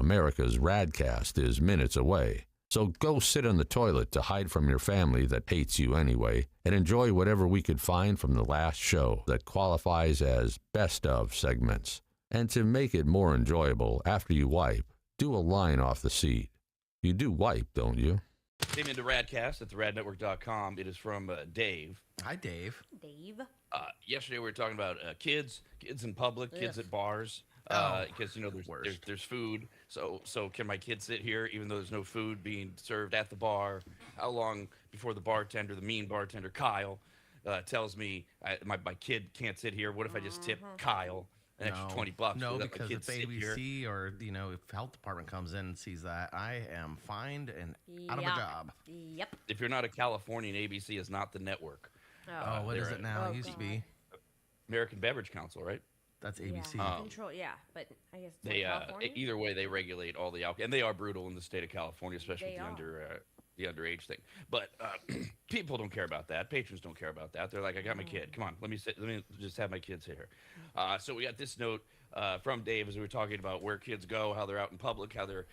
America's RAD Cast is minutes away. So go sit on the toilet to hide from your family that hates you anyway, and enjoy whatever we could find from the last show that qualifies as best of segments. And to make it more enjoyable, after you wipe, do a line off the seat. You do wipe, don't you? Came into RADcast at theradnetwork.com. It is from Dave. Hi, Dave. Dave. Yesterday we were talking about kids in public, kids at bars. Because there's food. So can my kid sit here even though there's no food being served at the bar? How long before the mean bartender Kyle, tells me my kid can't sit here? What if I just tip Kyle an extra $20? No, because if ABC or if health department comes in and sees that, I am fined and out of a job. Yep. If you're not a Californian, ABC is not the network. What is it now? It used to be American Beverage Council, right? That's ABC. Control, but I guess they California? either way they regulate all the alcohol, and they are brutal in the state of California, especially with the underage thing. But people don't care about that. Patrons don't care about that. They're like, I got my kid. Come on, let me just have my kids sit here. So we got this note from Dave as we were talking about where kids go, how they're out in public, how they're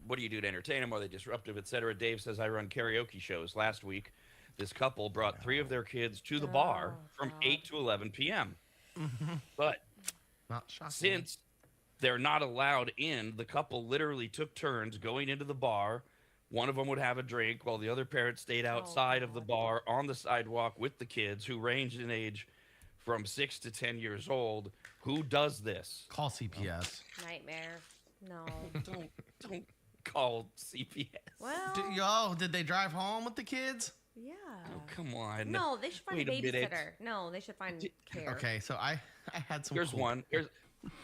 what do you do to entertain them? Are they disruptive, etc. Dave says, I run karaoke shows. Last week, this couple brought 3 of their kids to the bar from 8 to 11 p.m. But not shocking. Since they're not allowed in, the couple literally took turns going into the bar. One of them would have a drink while the other parent stayed outside of the bar on the sidewalk with the kids, who ranged in age from 6 to 10 years old. Who does this? Call CPS. Nightmare. No. Don't call CPS. Well, did they drive home with the kids? Yeah. Oh, come on. No, they should find a babysitter. No, they should find care. Okay, so I had some. Here's one.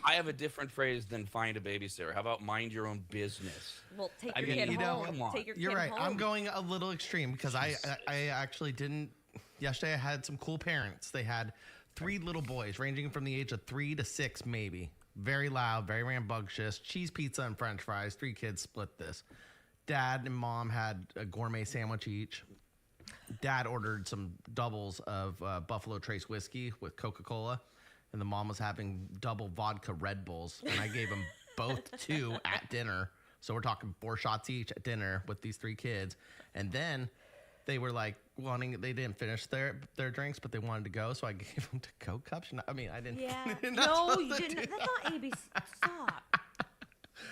I have a different phrase than find a babysitter. How about mind your own business? Well, take your kid home. Come on. Take your kid You're right. home. I'm going a little extreme because I actually didn't. Yesterday I had some cool parents. They had 3 little boys ranging from the age of 3 to 6 maybe. Very loud, very rambunctious. Cheese pizza and french fries. 3 kids split this. Dad and mom had a gourmet sandwich each. Dad ordered some doubles of Buffalo Trace whiskey with Coca-Cola, and the mom was having double vodka Red Bulls, and I gave them both 2 at dinner. So we're talking 4 shots each at dinner with these 3 kids. And then they were like they didn't finish their drinks, but they wanted to go, so I gave them to-go cups. I mean, I didn't. Yeah. No, you didn't. That's not ABC. Stop.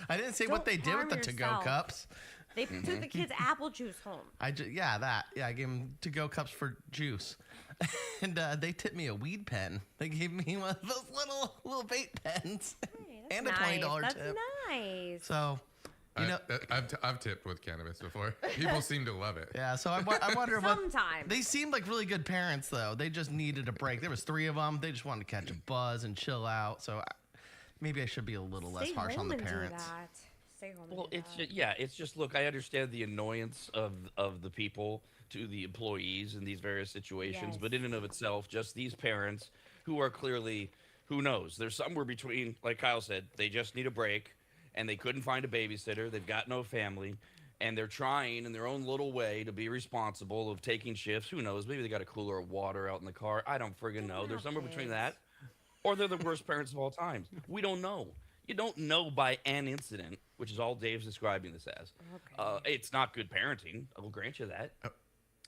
I didn't say what they did with the to-go cups. They took the kids' apple juice home. I gave them to-go cups for juice, and they tipped me a weed pen. They gave me one of those little vape pens, and a $20 tip. That's nice. So, I've tipped with cannabis before. People seem to love it. Yeah. So I wonder what. Sometimes They seemed like really good parents, though. They just needed a break. There was 3 of them. They just wanted to catch a buzz and chill out. So maybe I should be a little less harsh on the parents. Well, it's just look, I understand the annoyance of the people to the employees in these various situations, but in and of itself, just these parents who are clearly, who knows, there's somewhere between, like Kyle said, they just need a break and they couldn't find a babysitter, they've got no family, and they're trying in their own little way to be responsible of taking shifts. Who knows, maybe they got a cooler of water out in the car. I don't friggin' know. There's somewhere between that, or they're the worst parents of all time. We don't know. You don't know by an incident, which is all Dave's describing this as. Okay. It's not good parenting. I will grant you that.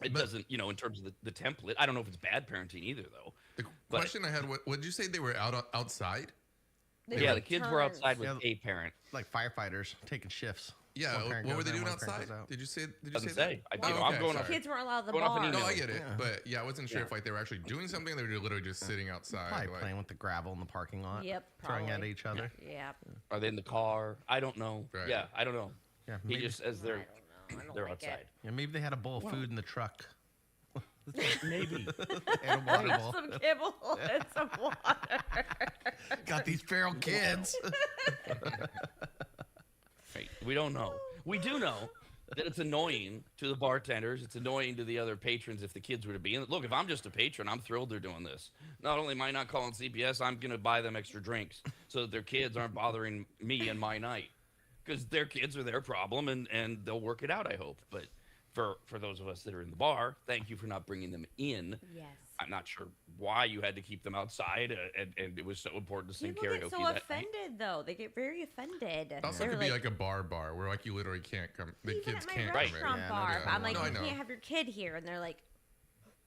It doesn't, in terms of the template. I don't know if it's bad parenting either, though. The question I had, what did you say they were outside? The kids were outside with a parent. Like firefighters taking shifts. Yeah, what were they doing outside? Did you say that? I'm going the kids weren't allowed to the bar. No, I get it. But I wasn't sure if they were actually doing something. They were literally just sitting outside. Probably playing with the gravel in the parking lot. Yep. Throwing at each other. Yeah. Are they in the car? I don't know. Right. Yeah, I don't know. Yeah, he just says they're outside. Yeah, maybe they had a bowl of food in the truck. Maybe. And a water bowl. Some kibble and some water. Got these feral kids. Right. We don't know. We do know that it's annoying to the bartenders. It's annoying to the other patrons if the kids were to be in it. Look, if I'm just a patron, I'm thrilled they're doing this. Not only am I not calling CPS, I'm going to buy them extra drinks so that their kids aren't bothering me and my night. Because their kids are their problem, and they'll work it out, I hope. But for those of us that are in the bar, thank you for not bringing them in. Yes. I'm not sure why you had to keep them outside, and it was so important to sing People karaoke get so that night. offended, though. They get very offended. It also They're could be like a bar where like you literally can't come. The even kids at my can't come in. restaurant Yeah, bar. no, I'm like, no, I you know. can't have your kid here, and they're like,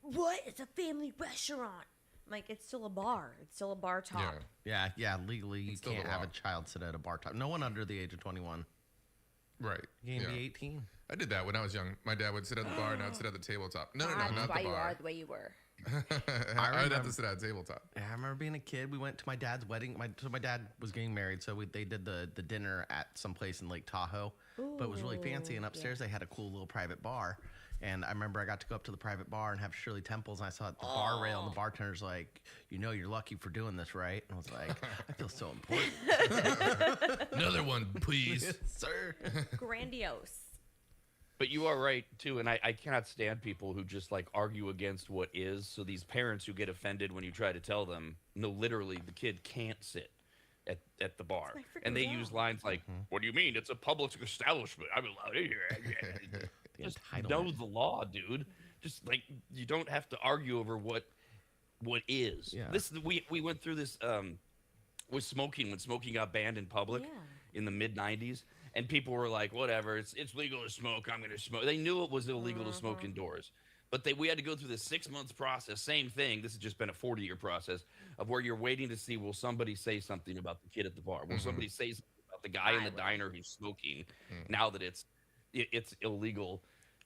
"What? It's a family restaurant." I'm like, it's still a bar. It's still a bar top. Yeah. Legally, you It's still the can't have law. a child sit at a bar top. No one under the age of 21. Right. You can Yeah. be 18. I did that when I was young. My dad would sit at the bar and I would sit at the tabletop. No, That's not why the you are bar. the way you were. I would have remember- to sit at a tabletop. Yeah, I remember being a kid. We went to my dad's wedding. My dad was getting married, so they did the dinner at some place in Lake Tahoe. But it was really fancy, and Ooh, upstairs they had a cool little private bar. And I remember I got to go up to the private bar and have Shirley Temples, and I saw at the bar rail, and the bartender's like, you're lucky for doing this, right? And I was like, I feel so important. Another one, please. Yes, sir. Grandiose. But you are right too, and I cannot stand people who just like argue against what is. So these parents who get offended when you try to tell them, no, literally the kid can't sit at the bar, my freaking and they job. use lines like, "What do you mean? It's a public establishment. I'm allowed in here." Just know entitlement. the law, dude. Just like you don't have to argue over what is. Yeah. This we went through this with smoking when smoking got banned in public Yeah. in the mid '90s. And people were like, whatever, it's legal to smoke. I'm going to smoke. They knew it was illegal to smoke indoors. But we had to go through this 6 months process. Same thing. This has just been a 40-year process of where you're waiting to see, will somebody say something about the kid at the bar? Will somebody say something about the guy in the diner who's smoking now that it's illegal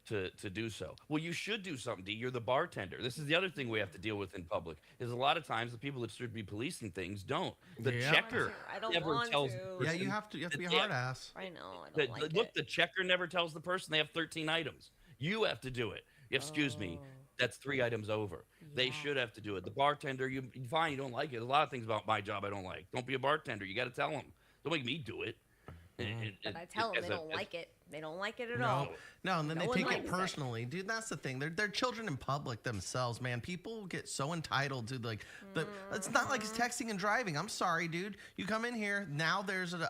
to do so? Well, you should do something, D. You're the bartender. This is the other thing we have to deal with in public, is a lot of times the people that should be policing things don't. The Yeah. checker I don't never want tells to. the Yeah, person you have to be a Yeah. hard ass. I know. I the, don't like look, it. the checker never tells the person they have 13 items. You have to do it. Excuse me. That's 3 items over. They Yeah. should have to do it. The bartender, fine, you don't like it. There's a lot of things about my job I don't like. Don't be a bartender. You got to tell them. Don't make me do it. But I tell them they don't like it. They don't like it at No, all. no, and then No they one take it likes it. personally, dude. That's the thing. They're children in public themselves, man. People get so entitled to like the. It's not like it's texting and driving. I'm sorry, dude. You come in here now.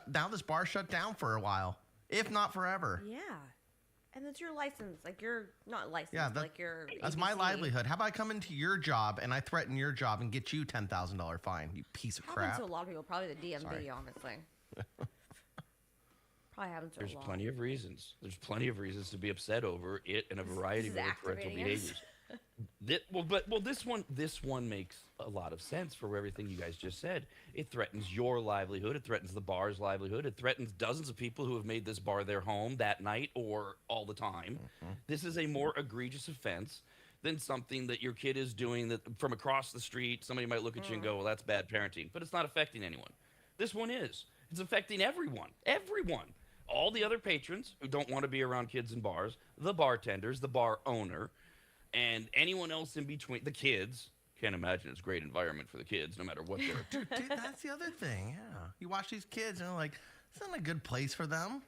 Now this bar shut down for a while, if not forever. Yeah. And it's your license. Like, you're not licensed. Yeah, like, your That's my ABC. livelihood. How about I come into your job and I threaten your job and get you $10,000 fine? You piece of Happens crap. to a lot of people. Probably the DMV, Sorry. honestly. Probably happens to There's a lot. plenty of reasons. There's plenty of reasons to be upset over it and a variety This of is other parental activating us. behaviors. This one makes a lot of sense for everything you guys just said. It threatens your livelihood. It threatens the bar's livelihood. It threatens dozens of people who have made this bar their home that night or all the time. This is a more egregious offense than something that your kid is doing that from across the street. Somebody might look at you and go, well, that's bad parenting. But it's not affecting anyone. This one is. It's affecting everyone. Everyone. All the other patrons who don't want to be around kids in bars, the bartenders, the bar owner, and anyone else in between. The kids. Can't imagine it's a great environment for the kids, no matter what they're. Dude, that's the other thing. Yeah, you watch these kids and they're like, "It's not a good place for them."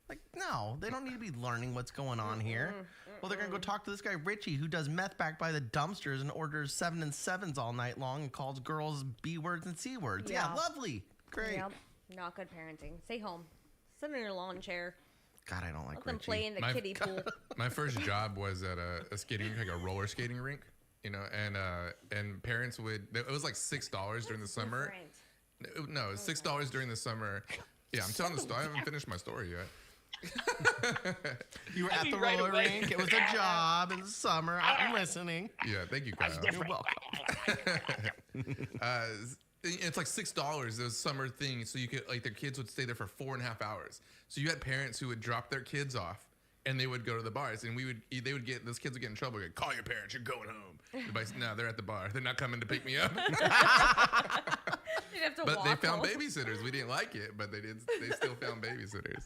Like, no, they don't need to be learning what's going on here. Well, they're gonna go talk to this guy Richie, who does meth back by the dumpsters and orders 7 and 7s all night long and calls girls B words and C words. Yeah, Yeah. lovely, great. Yep. Not good parenting. Stay home. Sit in your lawn chair. God, I don't like Let them Richie. play in the My- kiddie pool. My first job was at a skating rink, like a roller skating rink, and parents would. It was like $6 during the summer. Different. No, it's $6 during the summer. Yeah, I'm telling the story. I haven't finished my story yet. You were I at mean, the right roller away. rink. It was a job in the summer. I'm listening. Yeah, thank you, Kyle. You're welcome. It's like $6. Those summer things, so you could like their kids would stay there for 4.5 hours. So you had parents who would drop their kids off, and they would go to the bars, and they would get those kids would get in trouble. Like, call your parents, you're going home. Everybody's, no, they're at the bar. They're not coming to pick me up. You'd have to But walk they found home. babysitters. We didn't like it, but they still found babysitters.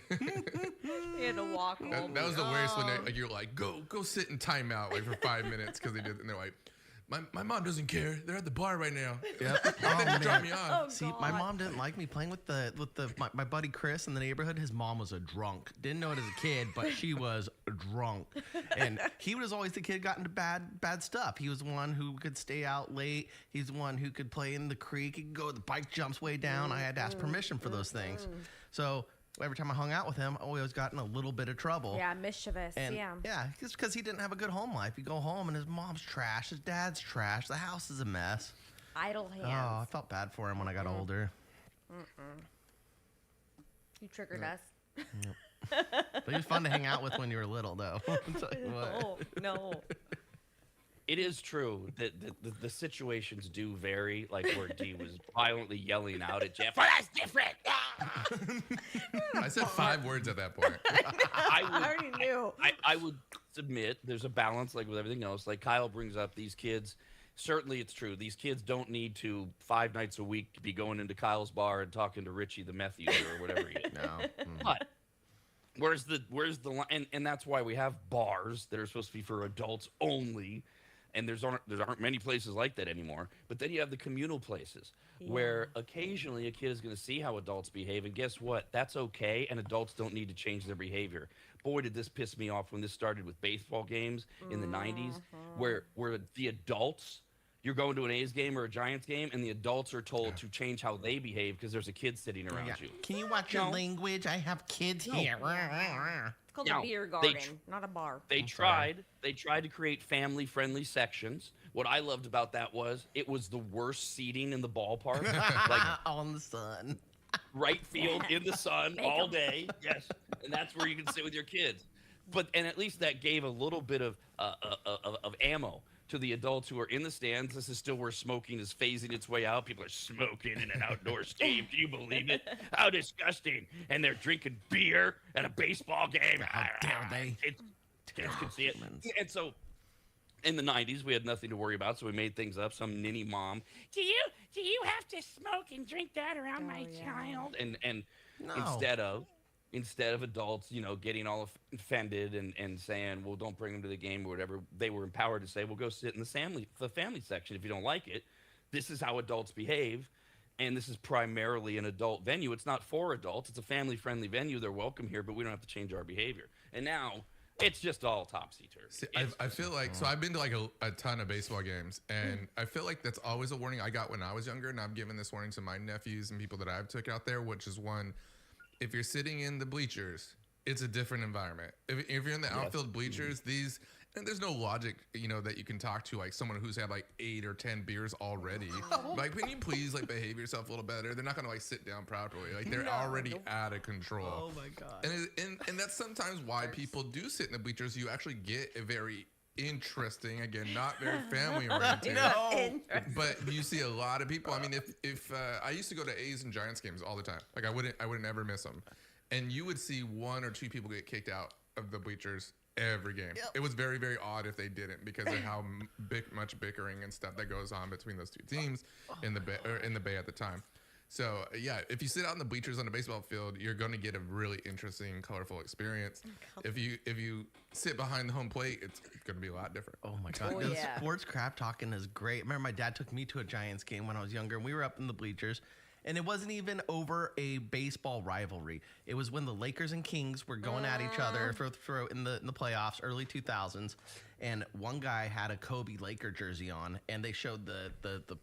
You had to walk home. That was the worst when like, you're like, go sit in timeout like for 5 minutes because they did, and they're like, my mom doesn't care. They're at the bar right now. Yep. They just dropped me Oh, off. See, my God. mom didn't like me playing with my buddy Chris in the neighborhood. His mom was a drunk. Didn't know it as a kid, but she was drunk. And he was always the kid got into bad stuff. He was the one who could stay out late. He's the one who could play in the creek. He could go, the bike jumps way down. I had to ask permission for those things. So every time I hung out with him, I always got in a little bit of trouble. Yeah, mischievous. And yeah. just because he didn't have a good home life. You go home and his mom's trash, his dad's trash, the house is a mess. Idle hands. Oh, I felt bad for him when I got older. You triggered us. But he was fun to hang out with when you were little, though. I'll tell you what. Oh, no. It is true that the situations do vary, like where Dee was violently yelling out at Jeff. Oh, that's different. I said 5 words at that point. I already knew. I would submit there's a balance, like with everything else. Like Kyle brings up, these kids, certainly it's true. These kids don't need to 5 nights a week be going into Kyle's bar and talking to Richie the meth user or whatever he is. No. But where's the line? And that's why we have bars that are supposed to be for adults only. And there aren't many places like that anymore. But then you have the communal places where occasionally a kid is going to see how adults behave. And guess what? That's okay. And adults don't need to change their behavior. Boy, did this piss me off when this started with baseball games in the 90s, where the adults, you're going to an A's game or a Giants game, and the adults are told to change how they behave because there's a kid sitting around you. Can you watch your language? I have kids here. It's called Now, a beer garden, not a bar. They tried to create family-friendly sections. What I loved about that was it was the worst seating in the ballpark. Like on the sun. right field in the sun all day. Yes, and that's where you can sit with your kids. And at least that gave a little bit of ammo to the adults who are in the stands. This is still where smoking is phasing its way out. People are smoking in an outdoor stadium. Can you believe it? How disgusting. And they're drinking beer at a baseball game. How dare they? Kids can see it. And so in the 90s, we had nothing to worry about, so we made things up. Some ninny mom, do you have to smoke and drink that around my child? And No. instead of adults, getting all offended and saying, well, don't bring them to the game or whatever, they were empowered to say, well, go sit in the family section if you don't like it. This is how adults behave, and this is primarily an adult venue. It's not for adults. It's a family-friendly venue. They're welcome here, but we don't have to change our behavior. And now it's just all topsy-turvy. I feel like, so I've been to like a ton of baseball games, and I feel like that's always a warning I got when I was younger, and I've given this warning to my nephews and people that I've took out there, which is one, if you're sitting in the bleachers, it's a different environment. If you're in the outfield bleachers, and there's no logic, that you can talk to like someone who's had like 8 or 10 beers already. Like, can you please like behave yourself a little better? They're not gonna like sit down properly. Like they're already out of control. Oh my God. And that's sometimes why people do sit in the bleachers. You actually get a very interesting, again, not very family oriented. But you see a lot of people. I mean, if I used to go to A's and Giants games all the time. Like I wouldn't ever miss them. And you would see 1 or 2 people get kicked out of the bleachers every game. Yep. It was very, very odd if they didn't because of how much bickering and stuff that goes on between those 2 teams in the Bay at the time. So yeah, if you sit out in the bleachers on a baseball field, you're going to get a really interesting, colorful experience. If you sit behind the home plate, it's going to be a lot different. Oh my God. The sports crap talking is great. I remember my dad took me to a Giants game when I was younger, and we were up in the bleachers. And it wasn't even over a baseball rivalry. It was when the Lakers and Kings were going at each other for in the playoffs, early 2000s. And one guy had a Kobe Laker jersey on, and they showed the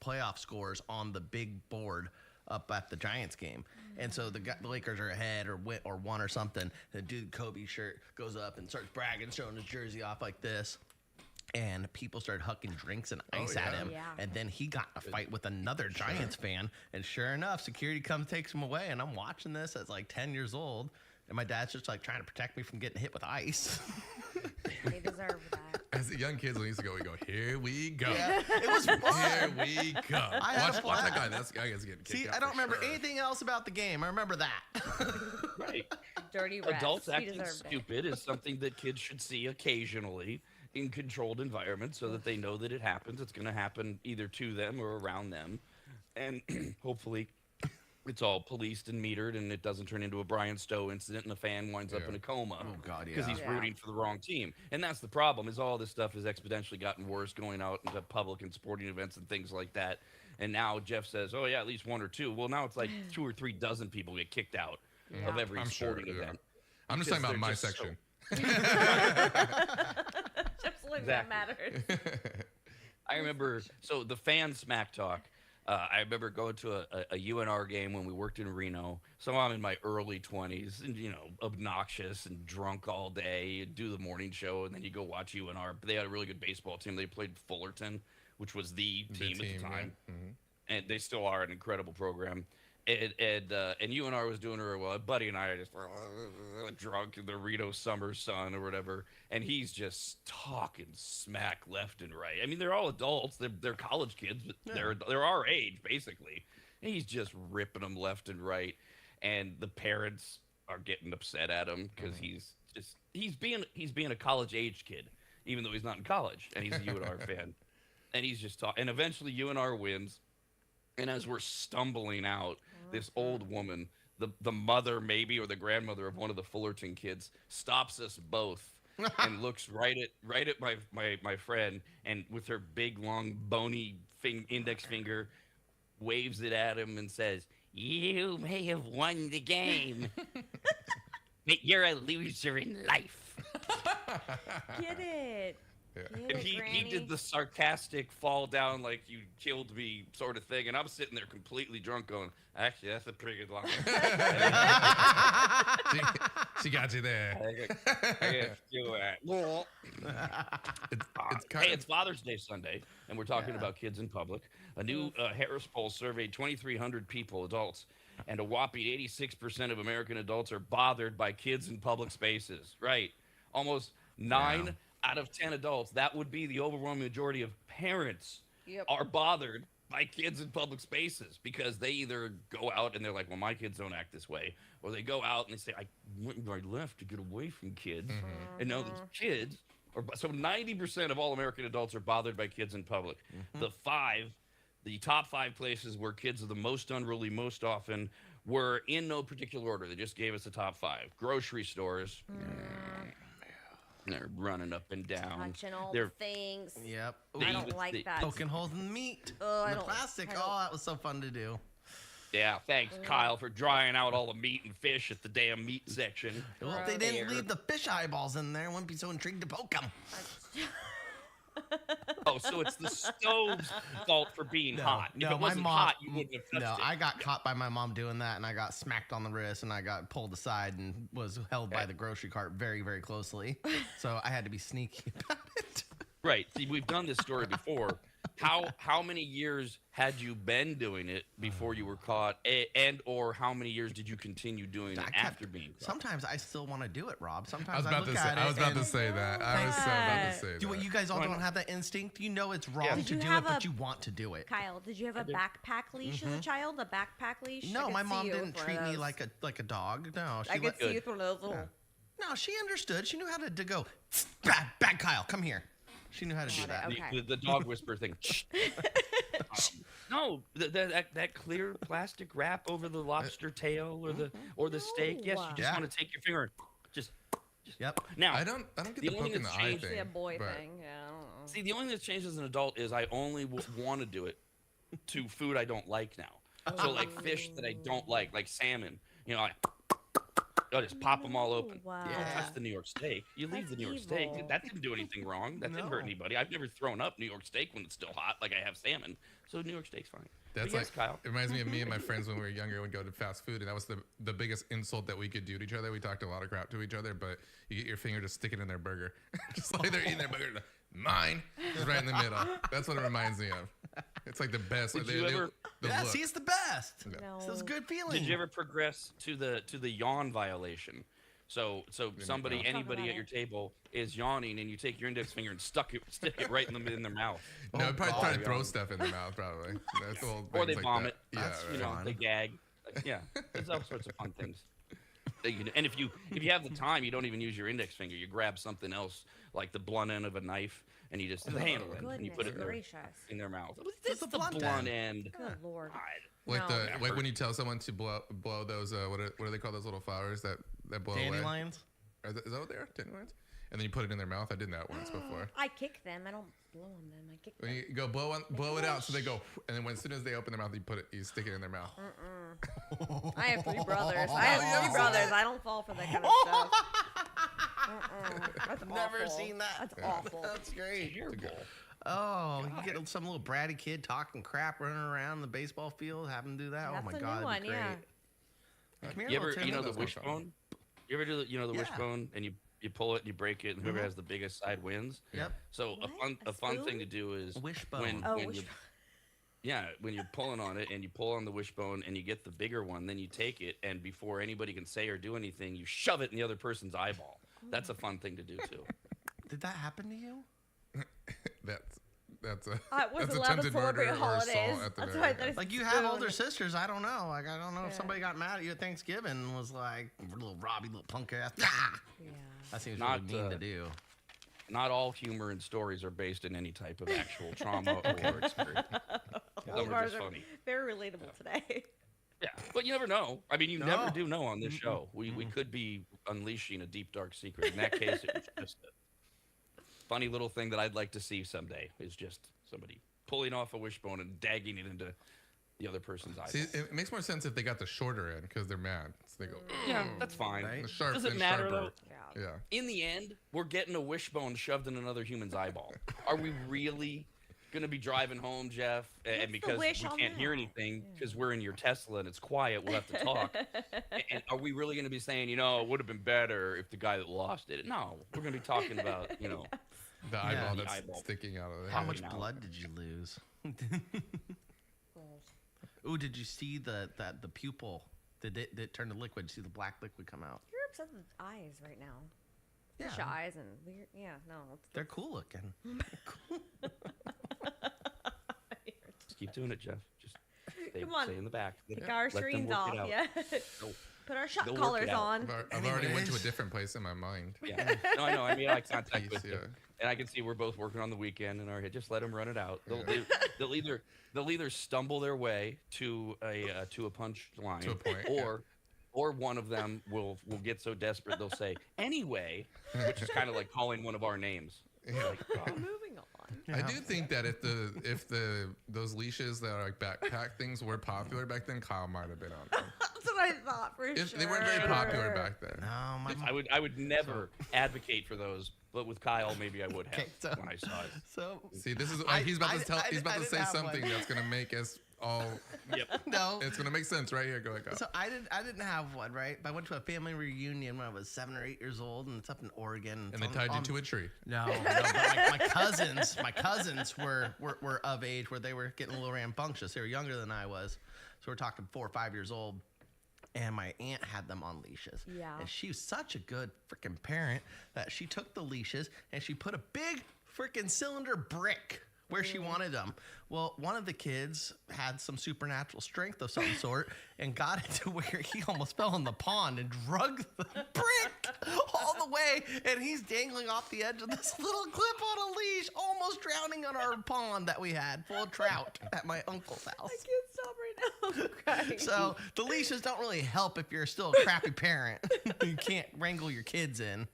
playoff scores on the big board up at the Giants game. And so the Lakers are ahead or won or something. The dude Kobe shirt goes up and starts bragging, showing his jersey off like this. And people started hucking drinks and ice at him. Yeah. And then he got in a fight with another Giants fan. And sure enough, security comes, takes him away. And I'm watching this as like 10 years old. And my dad's just like trying to protect me from getting hit with ice. They deserve that. As a young kids, we used to go, here we go. Yeah, it was fun. Here we go. Watch that guy. That guy's getting kicked out. I don't remember anything else about the game. I remember that. Right. Dirty refs. Adults acting stupid is something that kids should see occasionally in controlled environments so that they know that it happens. It's going to happen either to them or around them. And hopefully it's all policed and metered and it doesn't turn into a Brian Stowe incident and a fan winds up in a coma. Oh, God, yeah. Because he's rooting for the wrong team. And that's the problem, is all this stuff has exponentially gotten worse going out into public and sporting events and things like that. And now Jeff says, oh, yeah, at least 1 or 2. Well, now it's like 2 or 3 dozen people get kicked out of every sporting event. I'm just talking about my section. That matters. I remember, so the fan smack talk, I remember going to a UNR game when we worked in Reno. So I'm in my early 20s and, obnoxious and drunk all day. You do the morning show and then you go watch UNR. But they had a really good baseball team. They played Fullerton, which was the team at the time. Yeah. Mm-hmm. And they still are an incredible program. And UNR was doing really well. A buddy and I are just drunk in the Reno summer sun or whatever, and he's just talking smack left and right. I mean, they're all adults; they're college kids, but they're our age basically. And he's just ripping them left and right, and the parents are getting upset at him because he's being a college age kid, even though he's not in college, and he's a UNR fan, and he's just talking. And eventually, UNR wins. And as we're stumbling out, this old woman, the mother maybe or the grandmother of one of the Fullerton kids, stops us both and looks right at my friend, and with her big long bony index finger, waves it at him and says, "You may have won the game, but you're a loser in life." Get it. Yeah. Get And it, he Granny. did the sarcastic fall down like you killed me sort of thing. And I'm sitting there completely drunk going, actually, that's a pretty good line. She got you there. I guess do that. It's kind Hey, of it's Father's Day Sunday, and we're talking about kids in public. A new Harris poll surveyed 2,300 people, adults, and a whopping 86% of American adults are bothered by kids in public spaces. Right. Almost 9 out of 10 adults, that would be the overwhelming majority of parents, are bothered by kids in public spaces because they either go out and they're like, well, my kids don't act this way, or they go out and they say, I went right left to get away from kids. And now these kids so 90% of all American adults are bothered by kids in public. The top 5 places where kids are the most unruly most often were in no particular order. They just gave us the top 5. Grocery stores. They're running up and down. Touching all They're the things. Yep. I don't like that. Poking holes in the meat. I the don't- plastic. I don't- Oh, that was so fun to do. Yeah, thanks, Kyle, for drying out all the meat and fish at the damn meat section. Well, if they didn't leave the fish eyeballs in there, I wouldn't be so intrigued to poke them. Oh, so it's the stove's fault for being hot. If No, it my wasn't mom. hot, you wouldn't have touched No, it. I got caught by my mom doing that, and I got smacked on the wrist, and I got pulled aside and was held by the grocery cart very, very closely. So I had to be sneaky about it. Right. See, we've done this story before. How many years had you been doing it before you were caught, and or how many years did you continue doing it after being caught? Sometimes I still want to do it, Rob. I Sometimes was I about look to say. at it. I was about to and- say that. I was so about to say Do what that. you guys all Why don't not? have that instinct. You know it's wrong Did to you do it, have but a- you want to do it. Kyle, did you have a backpack leash as a child? A backpack leash? I No, could my see mom you didn't with one treat of me those. like a dog. No, I she could see you Good. through those little. no, she understood. She knew how to go. Bad Kyle, come here. She knew how to do that. Okay. The dog whisper thing. No, that clear plastic wrap over the lobster tail or the steak. Yes, you just Yeah. want to take your finger and just Yep. now. I don't get The the only poke in the that's eye changed- thing. See a boy but thing. Yeah, I don't know. See, the only thing that's changed as an adult is I only want to do it to food I don't like now. So like fish that I don't like salmon. I'll just pop them all open. Wow. Don't touch the New York steak. You leave That's the New York steak. evil. That didn't do anything wrong. That didn't hurt No. anybody. I've never thrown up New York steak when it's still hot, like I have salmon. So New York steak's fine. That's But yes, like Kyle. it reminds me of me and my friends when we were younger. We'd go to fast food, and that was the biggest insult that we could do to each other. We talked a lot of crap to each other, but you get your finger to stick it in their burger, just like they're eating their burger. Mine is right in the middle. That's what it reminds me of. It's like the best. Did Like, you ever- the Yeah, look. see, it's the best. No. So it's a good feeling. Did you ever progress to the yawn violation? So somebody, Talk anybody about at your it. table is yawning, and you take your index finger and stick it right in their mouth, No, I'd probably try to God. throw stuff in their mouth. Probably. That's the whole or they things like vomit. that. Yeah, That's right. You know, Fun. they gag. Yeah, there's all sorts of fun things. that you can do. And if you have the time, you don't even use your index finger. You grab something else, like the blunt end of a knife, and you just handle it, and you put it Goodness gracious. in their mouth. What's It's the the blunt blunt end? end. Good lord. Like No. like when you tell someone to blow those what do they call those little flowers that blow away? Dandelions? Is that what they are? Dandelions? And then you put it in their mouth. I did that once before. I kick them. I don't blow on them. I kick When them. you go blow it out, so they go, and then as soon as they open their mouth, you stick it in their mouth. I have 3 brothers. I have 3 brothers. I don't fall for that kind of stuff. That's Never awful. seen that. That's awful. That's great. Terrible. Oh, you get some little bratty kid talking crap, running around the baseball field, have him do that. That's oh my a God, new that'd be one, great. yeah. Come here, You ever, little Timmy. the That's no fun. wishbone? You ever do the, the Yeah. wishbone and you pull it and you break it and whoever has the biggest side wins? Yep. So What? a A fun thing spoon? to do is Wishbone. when Oh, when you wishbone. yeah, when you're pulling on it and you pull on the wishbone and you get the bigger one, then you take it and before anybody can say or do anything, you shove it in the other person's eyeball. That's a fun thing to do too. Did that happen to you? That's a I wasn't that's allowed to attempted celebrate murder or holidays. assault at the That's very why end. there's Like you a have spoon. older sisters. I don't know. Like I don't know if Yeah. somebody got mad at you at Thanksgiving and was like, little Robbie, little punk ass. Yeah. That seems Not, really mean to do. Not all humor and stories are based in any type of actual trauma or experience. All Some of are ours just are funny. very relatable today. Yeah, but you never know. I mean, you No. never do know on this show. We could be unleashing a deep, dark secret. In that case, it was just a funny little thing that I'd like to see someday is just somebody pulling off a wishbone and dagging it into the other person's eyes. See, it makes more sense if they got the shorter end because they're mad. So they go, Yeah, that's fine. Right? the sharp Doesn't and matter, sharper. Yeah. Yeah. In the end, we're getting a wishbone shoved in another human's eyeball. Are we really gonna be driving home, Jeff? What's And the because we wish on can't hear that? anything because we're in your Tesla and it's quiet, we'll have to talk. And are we really gonna be saying, it would have been better if the guy that lost it? No, we're gonna be talking about, The eyeball the that's eyeball. sticking out of there. How much now. blood did you lose? Ooh, did you see the pupil? Did it turn to liquid? See the black liquid come out? You're obsessed with eyes right now. Yeah, Fish eyes and weird. Yeah, no. they're cool looking. Just keep doing it, Jeff. Just stay, Come on. stay in the back. Take our Let them screens work off. it out. Yeah. They'll- Put our shot they'll work collars it out. on. I've already went to a Anyways. different place in my mind. Yeah. No, I know. I mean, I contact Peace, with them, yeah. and I can see we're both working on the weekend in our head. Just let them run it out. Yeah. They'll either stumble their way to a punch line, To a point, or one of them will get so desperate they'll say anyway, which is kind of like calling one of our names. Yeah. Moving on. I do think that if those leashes that are like backpack things were popular back then, Kyle might have been on them. That's what I thought for If sure. they weren't very popular back then. No, my I would never advocate for those, but with Kyle maybe I would have Okay, so- when I saw it. so See, this is I- he's about I- to tell. I- He's about I to didn't say have something one. that's gonna make us all. Yep. no. It's gonna make sense right here. Go ahead, Kyle. So I didn't have one, right? But I went to a family reunion when I was 7 or 8 years old, and it's up in Oregon. And they tied you to a tree. No, but my cousins were of age where they were getting a little rambunctious. They were younger than I was, so we're talking 4 or 5 years old. And my aunt had them on leashes. Yeah. And she was such a good freaking parent that she took the leashes and she put a big freaking cylinder brick where she wanted them. Well, one of the kids had some supernatural strength of some sort and got it to where he almost fell in the pond and dragged the brick all the way. And he's dangling off the edge of this little clip on a leash, almost drowning on our pond that we had full of trout at my uncle's house. I can't stop right now. I'm crying. So the leashes don't really help if you're still a crappy parent. You can't wrangle your kids in.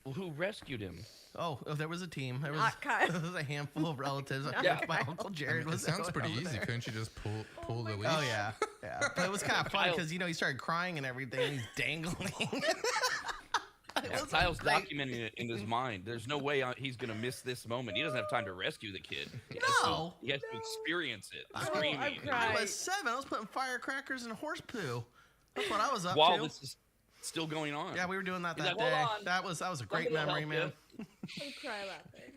Well, who rescued him? Oh, there was a team. There was, Not Kyle. there was a handful of relatives. I Yeah. think my uncle Jared It was. sounds pretty over easy. there. Couldn't you just pull the leash? Oh yeah, yeah. But it was kind of fun Kyle- because he started crying and everything. And he's dangling. Yeah, Kyle's documenting it in his mind. There's no way he's going to miss this moment. He doesn't have time to rescue the kid. No. He has to experience it, I- screaming. I'm crying. I was 7. I was putting firecrackers in horse poo. That's what I was up While to. this is still going on. Yeah, we were doing that He's that like, day. "Hold on. That was a great Somebody will memory, help man. I'm crying laughing.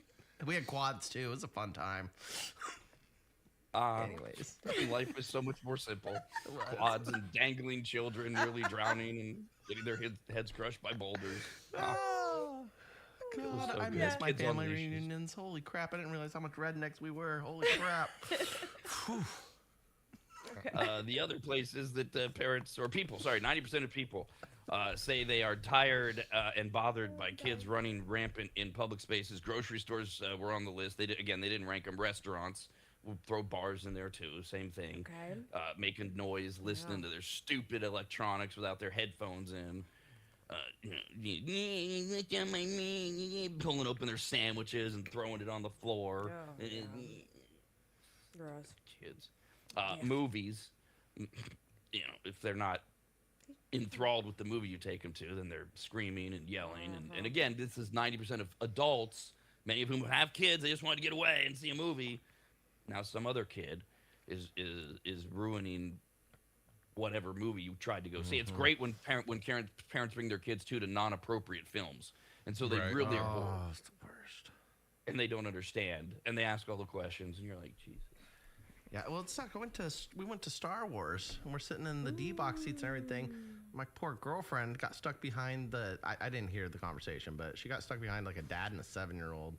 We had quads too. It was a fun time. Anyways. Life was so much more simple. was. Quads and dangling children nearly drowning and getting their heads crushed by boulders. Oh, God, so I good. miss my Kids on family leashes. reunions. Holy crap, I didn't realize how much rednecks we were. Holy crap. Whew. The other places that parents or people, 90% of people say they are tired and bothered by kids running rampant in public spaces. Grocery stores were on the list. They didn't rank them. Restaurants, we'll throw bars in there too. Same thing. Okay. Making noise, listening to their stupid electronics without their headphones in. Pulling open their sandwiches and throwing it on the floor. Oh, Gross. Kids. Movies, if they're not enthralled with the movie you take them to, then they're screaming and yelling. And again, this is 90% of adults Many of whom have kids. They just want to get away and see a movie. Now some other kid is ruining whatever movie you tried to go see. It's great when parents bring their kids to non-appropriate films, and so they really are bored. Oh, it's the worst. And they don't understand, and they ask all the questions, and you're like, Jesus. Yeah, well, it's not. We went to Star Wars, and we're sitting in the D box seats and everything. My poor girlfriend got stuck behind I didn't hear the conversation, but she got stuck behind like a dad and a 7-year-old.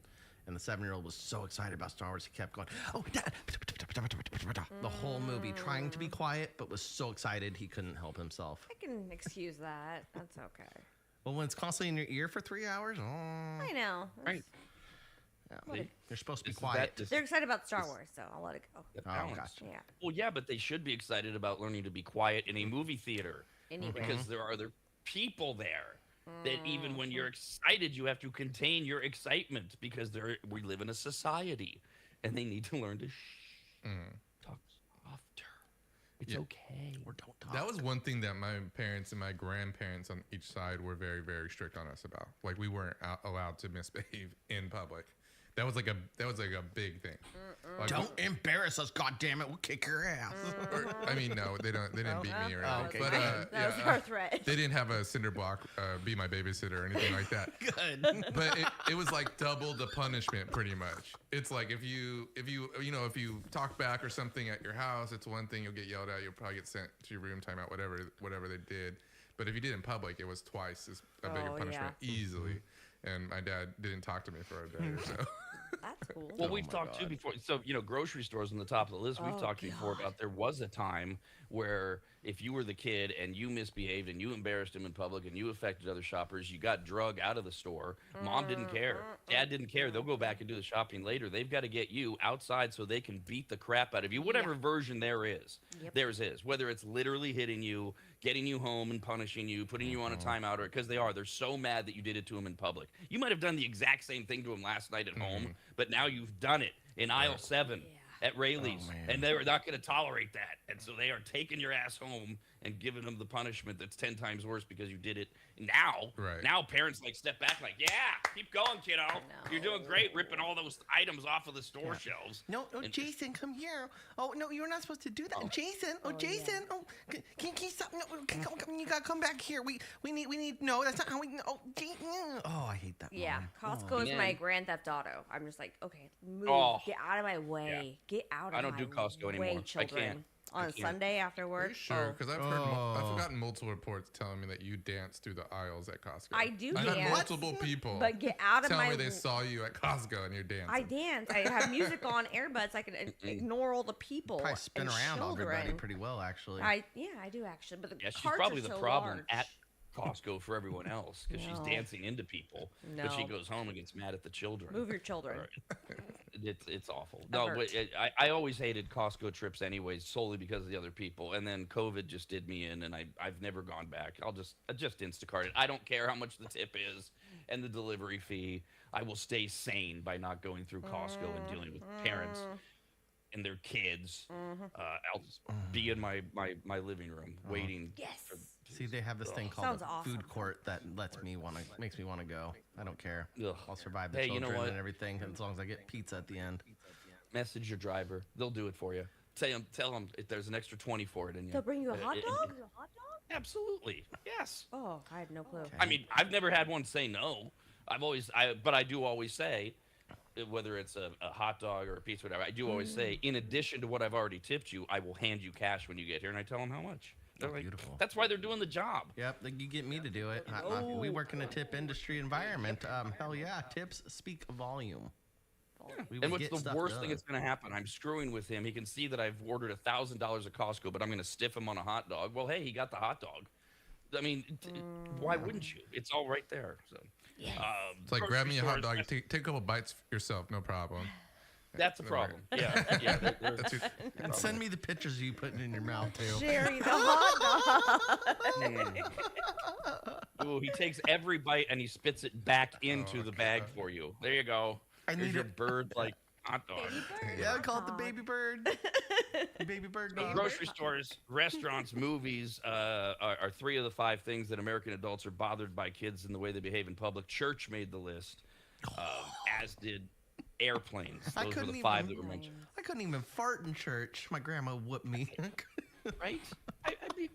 And the 7-year-old was so excited about Star Wars, he kept going, "Oh, Dad!" The whole movie, trying to be quiet, but was so excited he couldn't help himself. I can excuse that. That's okay. Well, when it's constantly in your ear for 3 hours, I know. Right. yeah, you're supposed to be This is quiet. that- They're excited about Star Wars, so I'll let it go. the Oh, balance. gotcha. Yeah. Well, yeah, but they should be excited about learning to be quiet in a movie theater Anyway. because there are other people there. That even when you're excited, you have to contain your excitement because we live in a society, and they need to learn to talk softer. It's okay. Or don't talk. That was one thing that my parents and my grandparents on each side were very, very strict on us about. Like we weren't allowed to misbehave in public. That was like a big thing. Like, Don't embarrass us, goddammit. We'll kick your ass. I mean, no, they didn't beat me or anything. Oh, okay. But That was our threat. they didn't have a cinder block be my babysitter or anything like that. Good. But it was like double the punishment, pretty much. It's like if you talk back or something at your house, it's one thing, you'll get yelled at, you'll probably get sent to your room, timeout, whatever they did. But if you did in public, it was twice a bigger punishment easily. And my dad didn't talk to me for a day or so. That's cool. Well, Oh we've my talked too God. before. So, grocery stores on the top of the list. We've Oh, talked before about there was a time where if you were the kid and you misbehaved and you embarrassed him in public and you affected other shoppers, you got drug out of the store. Mom didn't care. Dad didn't care. They'll go back and do the shopping later. They've got to get you outside so they can beat the crap out of you. Whatever version there is, theirs is. Whether it's literally hitting you, getting you home and punishing you, putting you on a timeout, or because they're so mad that you did it to them in public. You might have done the exact same thing to them last night at home, but now you've done it in aisle 7 at Rayleigh's, man. and they're not going to tolerate that. And so they are taking your ass home and giving them the punishment that's 10 times worse because you did it. Now parents step back yeah, keep going, kiddo. You're doing great ripping all those items off of the store shelves. No, Jason, come here. Oh, no, you're not supposed to do that. Jason, Jason. Oh, can you stop? No, you gotta come back here. We need. No, that's not how we. Oh, I hate that. Yeah, Mom. Costco is man. my Grand Theft Auto. I'm just like, okay, move, get out of my way, get out of my way. I don't do Costco anymore. I Children. can't. On a Sunday after Are work. you sure? Because I've Oh. gotten multiple reports telling me that you dance through the aisles at Costco. I do I've had dance. multiple people But get out of tell my me they saw you at Costco and you're dancing. I dance. I have music on, earbuds. I can ignore all the people. Probably spin and around everybody children. pretty well, actually. I do actually, but the Yeah, she's carts probably are the so problem large. at Costco for everyone else because she's No. dancing into people, but she No. goes home and gets mad at the children. Move your children. It's awful. That No, hurt. but I always hated Costco trips anyways, solely because of the other people. And then COVID just did me in, and I've never gone back. I just Instacart it. I don't care how much the tip is and the delivery fee. I will stay sane by not going through Costco and dealing with parents and their kids. I'll just be in my living room waiting. Yes. See, they have this thing called Sounds a awesome. food court that makes me want to go. I don't care. Ugh. I'll survive the Hey, you know children what? and everything as long as I get pizza at the end. Message your driver. They'll do it for you. Tell them if there's an extra 20 for it in you. They'll bring you a hot it- dog? Absolutely. Yes. Oh, I had no clue. Okay. I mean, I've never had one say no. But I do always say, whether it's a hot dog or a pizza, whatever, I do always say, in addition to what I've already tipped you, I will hand you cash when you get here, and I tell them how much. They're like, beautiful. that's why they're doing the job. Yep, you get me to do it. We work in a tip industry environment. Hell yeah, tips speak volume. We And would what's get the stuff worst done. thing that's going to happen? I'm screwing with him. He can see that I've ordered $1,000 at Costco, but I'm going to stiff him on a hot dog. Well, hey, he got the hot dog. I mean, why wouldn't you? It's all right there. So, It's like, grab me a hot grocery dog, stores, take a couple bites yourself, no problem. That's a problem. Yeah. they're- That's your, And send me the pictures of you putting in your mouth too. Sherry the hot dog. Ooh, he takes every bite and he spits it back into the bag for you. There you go. I Here's need your it. bird like hot dog. Yeah, I call it the baby bird. Baby bird dog. Grocery stores, restaurants, movies are 3 of the 5 things that American adults are bothered by kids and the way they behave in public. Church made the list. as did airplanes. I Those were couldn't the 5 even- that were mentioned. I couldn't even fart in church. My grandma whooped me. Right? I mean,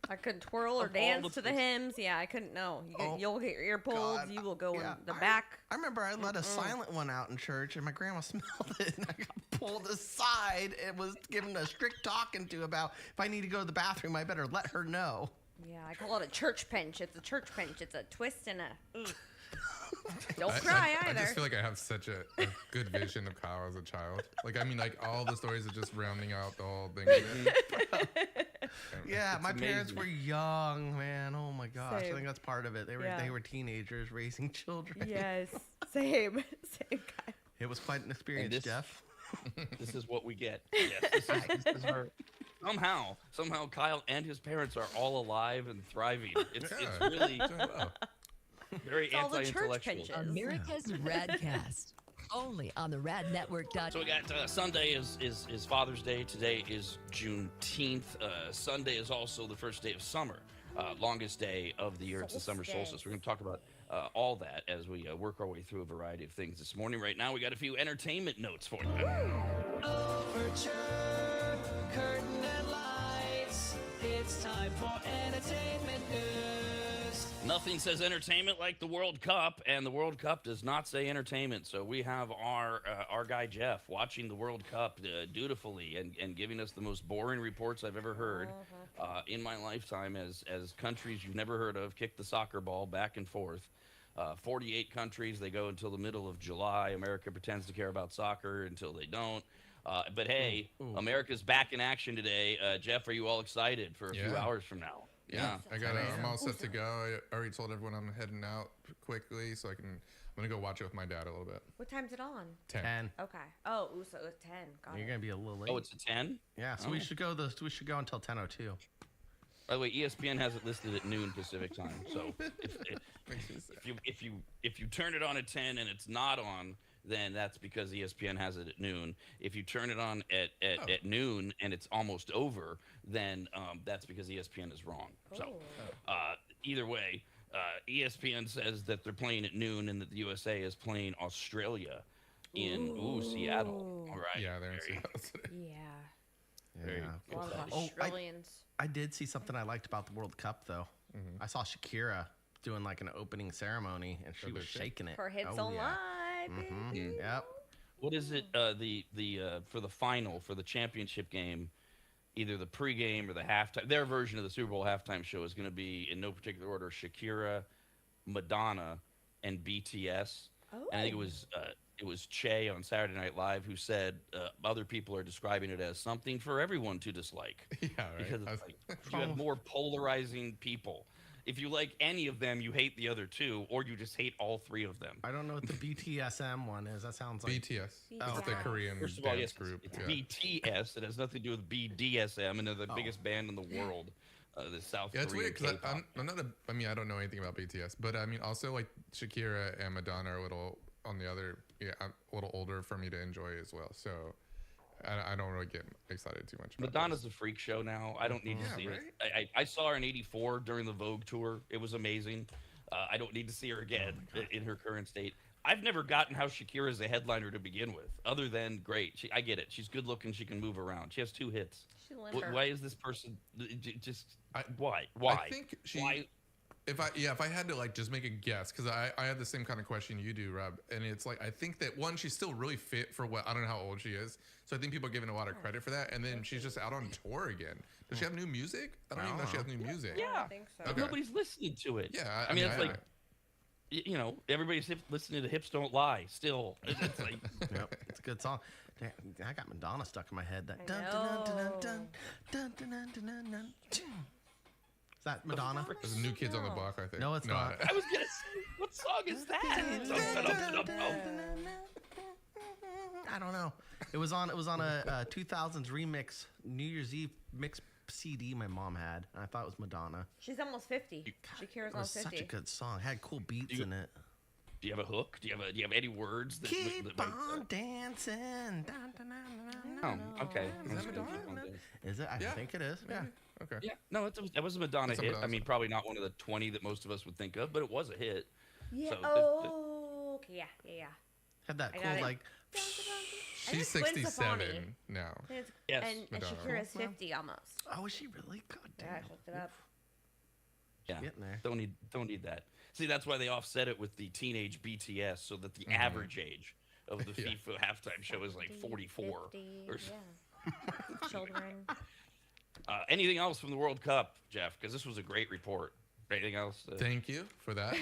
I couldn't twirl or Of all dance the to the things- hymns. Yeah, I couldn't. No, Oh, you'll get your ear pulled. God, You will go yeah, in the back. I remember I let a silent one out in church, and my grandma smelled it, and I got pulled aside and was given a strict talking to about if I need to go to the bathroom, I better let her know. Yeah, I call it a church pinch. It's a church pinch. It's a twist and a. Don't I- cry I either. just feel like I have such a good vision of Kyle as a child. Like, I mean, like all the stories are just rounding out the whole thing. Yeah, It's my parents amazing. were young, man. Oh my gosh, Same. I think that's part of it. They Yeah. were teenagers raising children. Yes, same guy. It was quite an experience, this- Jeff. this is what we get. Yes, this is our, somehow Kyle and his parents are all alive and thriving. It's Yeah. really Doing well. very It's all the church anti-intellectual. pinches. America's RAD Cast. Only on the radnetwork.com. So we got Sunday is Father's Day. Today is Juneteenth. Sunday is also the first day of summer, longest day of the year. It's the summer solstice. We're going to talk about all that as we work our way through a variety of things this morning. Right now, we got a few entertainment notes for you. Overture, curtain and lights. It's time for entertainment news. Nothing says entertainment like the World Cup, and the World Cup does not say entertainment. So we have our guy Jeff watching the World Cup dutifully and giving us the most boring reports I've ever heard in my lifetime as countries you've never heard of kick the soccer ball back and forth. 48 countries, they go until the middle of July. America pretends to care about soccer until they don't. But hey, America's back in action today. Jeff, are you all excited for a few Yeah. hours from now? Yeah, I'm all set to go. I already told everyone I'm heading out quickly, so I'm gonna go watch it with my dad a little bit. What time's it on? 10. 10. Okay. Oh, so it's 10. Got You're it. gonna be a little late. Oh, it's a 10? Yeah, so we should go. We should go until 10:02. By the way, ESPN has it listed at noon Pacific time. So Makes me sad. if you turn it on at 10 and it's not on, then that's because ESPN has it at noon. If you turn it on at noon and it's almost over, then that's because ESPN is wrong. So either way, ESPN says that they're playing at noon and that the USA is playing Australia in Seattle. All right. Yeah, they're in Very- Seattle today. Yeah. very Yeah. A lot of Oh, Australians. I did see something I liked about the World Cup, though. I saw Shakira doing like an opening ceremony, and she was shaking it. Her hits Oh, on yeah. live, baby. Yep. What is it? The for the final for the championship game, either the pregame or the halftime. Their version of the Super Bowl halftime show is going to be in no particular order: Shakira, Madonna, and BTS. And I think it was Che on Saturday Night Live who said other people are describing it as something for everyone to dislike. Yeah, right. Because it's like, you have more polarizing people. If you like any of them, you hate the other two, or you just hate all three of them. I don't know what the BTSM one is. That sounds like BTS. Oh, It's the okay. Korean First of all, dance yes, group. it's Yeah. BTS. It has nothing to do with BDSM, and they're the biggest band in the world. The South Yeah, it's Korean weird because K-pop. I'm not I mean, I don't know anything about BTS, but I mean, also like Shakira and Madonna are a little on the other, a little older for me to enjoy as well. So I don't really get excited too much. About Madonna's a freak show now. I don't need to Yeah, see right? it. I saw her in '84 during the Vogue tour. It was amazing. I don't need to see her again in her current state. I've never gotten how Shakira is a headliner to begin with, other than great. I get it. She's good looking. She can move around. She has 2 hits. She limber. Why is this person just? I- Why? I think she. Why? If I had to like just make a guess, because I had the same kind of question you do, Rob, and it's like I think that one, she's still really fit for what I don't know how old she is, so I think people are giving a lot of credit for that, and then she's just out on tour again. Does she have new music? I don't even know if she has new music. I Yeah. don't think so. Okay. Nobody's listening to it. Yeah, I mean, it's like, you know, everybody's listening to Hips Don't Lie still. It's like, Yep, it's a good song. Damn, I got Madonna stuck in my head. That I dun dun dun dun dun dun dun dun dun. Is that Madonna? There's New Kids on the Block, I think. No, it's not. I was going to say, what song is that? I don't know. It was on a 2000s remix New Year's Eve mix CD my mom had, and I thought it was Madonna. She's almost 50. Shakira's It was almost such 50. a good song. Had cool beats You- in it. Do you have a hook? Do you have any words? Keep that on dancing. Dun, dun, dun, dun, dun, Oh, okay. Is that That's good. Madonna? Is it? I Yeah. think it is. Yeah. Okay. Yeah, no, that was a Madonna It's a hit. Madonna I mean, song. probably not one of the 20 that most of us would think of, but it was a hit. Yeah. So, Oh, okay, yeah. Had that I cool got it. like. She's Gwen 67 Stefani. now. Yes. And Madonna. Shakira's 50 almost. Oh, is she really? God damn. Yeah, I looked it up. Yeah. Getting there. Don't need that. See, that's why they offset it with the teenage BTS, so that the average age of the Yeah. FIFA halftime show is like 44. 50, or s- yeah. Children. Anything else from the World Cup, Jeff? Because this was a great report. Anything else? Thank you for that.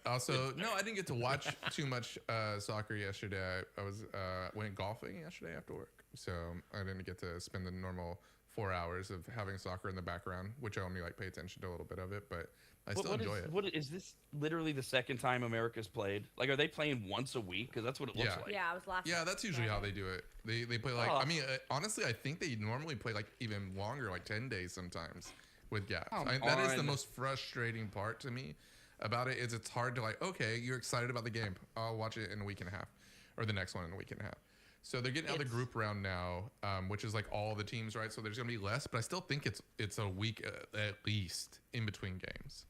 Also, no, I didn't get to watch too much soccer yesterday. I was went golfing yesterday after work, so I didn't get to spend the normal 4 hours of having soccer in the background, which I only like pay attention to a little bit of it, but I still enjoy it. What is this? Literally the second time America's played? Like, are they playing once a week? Because that's what it looks Yeah. like. Yeah, I was last. Yeah, that's usually how they do it. They play like, Oh. I mean, honestly, I think they normally play like even longer, like 10 days sometimes with gaps. Come That is the on. most frustrating part to me about it. Is it's hard to like, okay, you're excited about the game. I'll watch it in a week and a half, or the next one in a week and a half. So they're getting out of the It's- group round now, which is like all the teams, right? So there's gonna be less, but I still think it's a week at least in between games.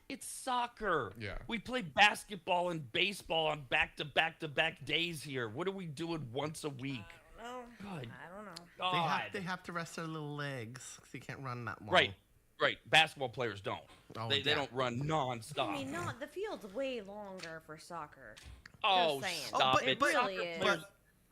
It's soccer. Yeah. We play basketball and baseball on back-to-back-to-back days here. What are we doing once a week? No, God. I don't know. God. They have to rest their little legs because you can't run that long. Right. Basketball players don't. Oh, they yeah. don't run nonstop. I mean, not the field's way longer for soccer. Oh, Just saying. stop but- it. but- soccer, really players, is.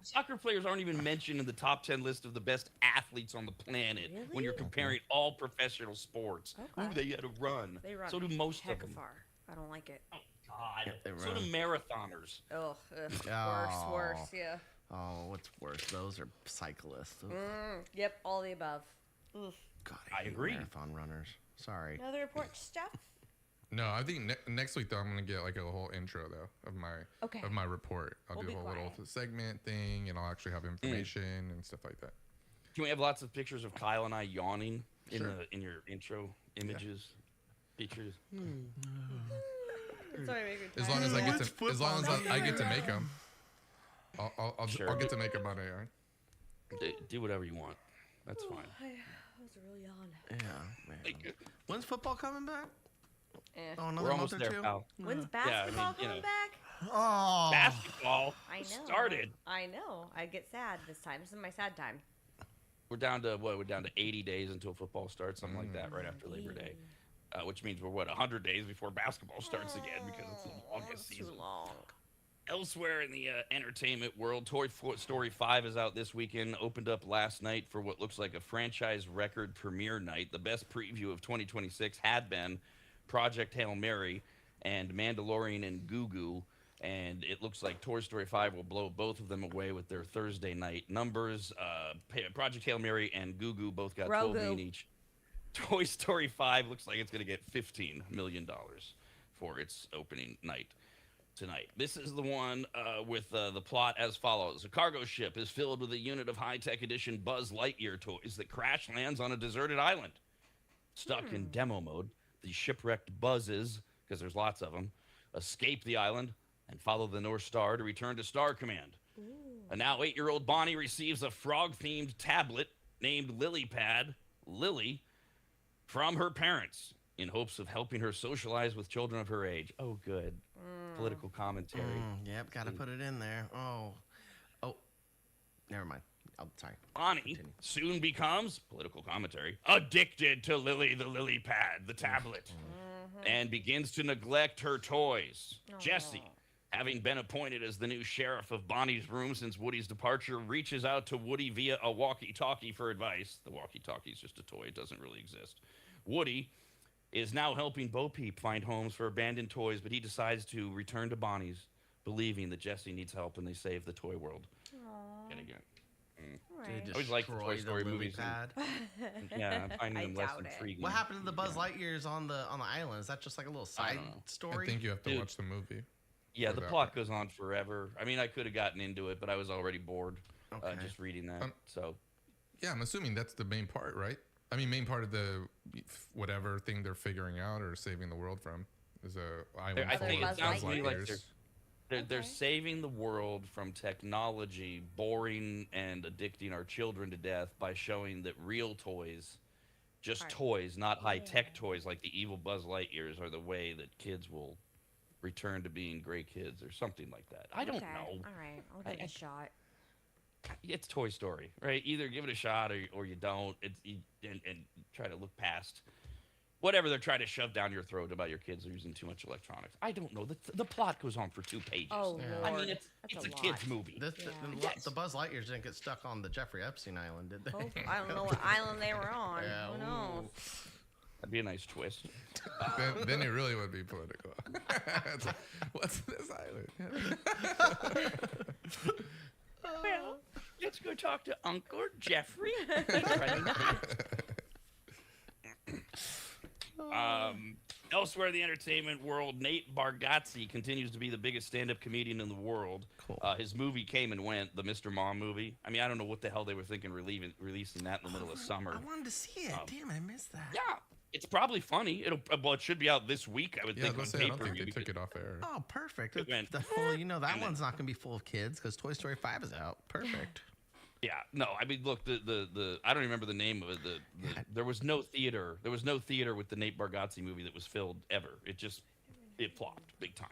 soccer players aren't even mentioned in the top 10 list of the best athletes on the planet when you're Really? comparing all professional sports. Okay. Ooh, they had to run. They run So do most heck of them. far. I don't like it. Oh, God. they So do run. marathoners. Ugh. Oh. Worse. Yeah. Oh, what's worse? Those are cyclists. Ugh. Yep. All the above. Ugh. God, I hate agree. Marathon runners. Sorry. Another report, stuff. No, I think next week though I'm gonna get like a whole intro though of my report. I'll We'll do a be whole little quiet. segment thing, and I'll actually have information and stuff like that. Can we have lots of pictures of Kyle and I yawning in your intro images, features? Sorry, make me As long as I get It's to, as long as I get to make them, I'll Sure. get to make them on AI. Do whatever you want. That's fine. That was a real yawn. Yeah, man. Like, When's football coming back? Eh. Oh, another we're month almost or there, two. pal. When's I mean, basketball you coming know. back? Oh, Basketball I know. started. I know. I get sad this time. This is my sad time. We're down to what? We're down to 80 days until football starts, something like that, right after Labor Day. Which means we're 100 days before basketball starts again because it's the longest That's season. too long. Elsewhere in the entertainment world, Toy Story 5 is out this weekend. Opened up last night for what looks like a franchise record premiere night. The best preview of 2026 had been Project Hail Mary and Mandalorian and Goo Goo. And it looks like Toy Story 5 will blow both of them away with their Thursday night numbers. Project Hail Mary and Goo Goo both got 12 million each. Toy Story 5 looks like it's going to get $15 million for its opening night tonight. This is the one with the plot as follows. A cargo ship is filled with a unit of high-tech edition Buzz Lightyear toys that crash lands on a deserted island. Stuck in demo mode, the shipwrecked Buzzes, because there's lots of them, escape the island and follow the North Star to return to Star Command. A now 8-year-old Bonnie receives a frog-themed tablet named Lilypad, Lily, from her parents in hopes of helping her socialize with children of her age. Oh, good. Political commentary. Yep, gotta put it in there. Oh, never mind. Oh, sorry. Bonnie soon becomes, political commentary, addicted to Lily the lily pad, the tablet, and begins to neglect her toys. Jessie, having been appointed as the new sheriff of Bonnie's room since Woody's departure, reaches out to Woody via a walkie-talkie for advice. The walkie-talkie is just a toy. It doesn't really exist. Woody is now helping Bo Peep find homes for abandoned toys, but he decides to return to Bonnie's, believing that Jessie needs help and they save the toy world. And again. They I always like the Toy destroy Story lily movies. pad. Yeah, I'm finding I them less doubt it. intriguing. What happened to the Buzz Lightyears on the island? Is that just like a little side don't know. story? I think you have to Dude. watch the movie. Yeah, for the that plot goes on forever. I mean, I could have gotten into it, but I was already bored Okay. just reading that. So, Yeah, I'm assuming that's the main part, right? I mean, main part of the whatever thing they're figuring out or saving the world from is a island I full think of it sounds Buzz to me like Lightyears. they're saving the world from technology boring and addicting our children to death by showing that real toys, just Right. toys, not high-tech toys like the evil Buzz Lightyears, are the way that kids will return to being great kids or something like that. I don't know. All right, I'll give it a shot. It's Toy Story, right? Either give it a shot or you don't. And try to look past whatever they're trying to shove down your throat about your kids are using too much electronics. I don't know. The plot goes on for 2 pages. Oh, Yeah. I Lord. mean, it's a kid's movie. The Buzz Lightyears didn't get stuck on the Jeffrey Epstein Island, did they? Oh, I don't know what island they were on. Yeah, Who knows? That'd be a nice twist. then it really would be political. It's like, what's this island? Well, let's go talk to Uncle Jeffrey. Elsewhere in the entertainment world, Nate Bargatze continues to be the biggest stand-up comedian in the world. Cool. His movie came and went, the Mr. Mom movie. I mean, I don't know what the hell they were thinking releasing that in the middle of summer. I wanted to see it. Damn it, I missed that. Yeah, it's probably funny. It should be out this week, I would Yeah, I think, was on gonna say, I don't think pay-per-view. they took it off air. Oh, perfect. It went, That and one's not going to be full of kids because Toy Story 5 is out. Perfect. Yeah, no, I mean, look, the I don't remember the name of it. There was no theater. There was no theater with the Nate Bargatze movie that was filled ever. It flopped big time.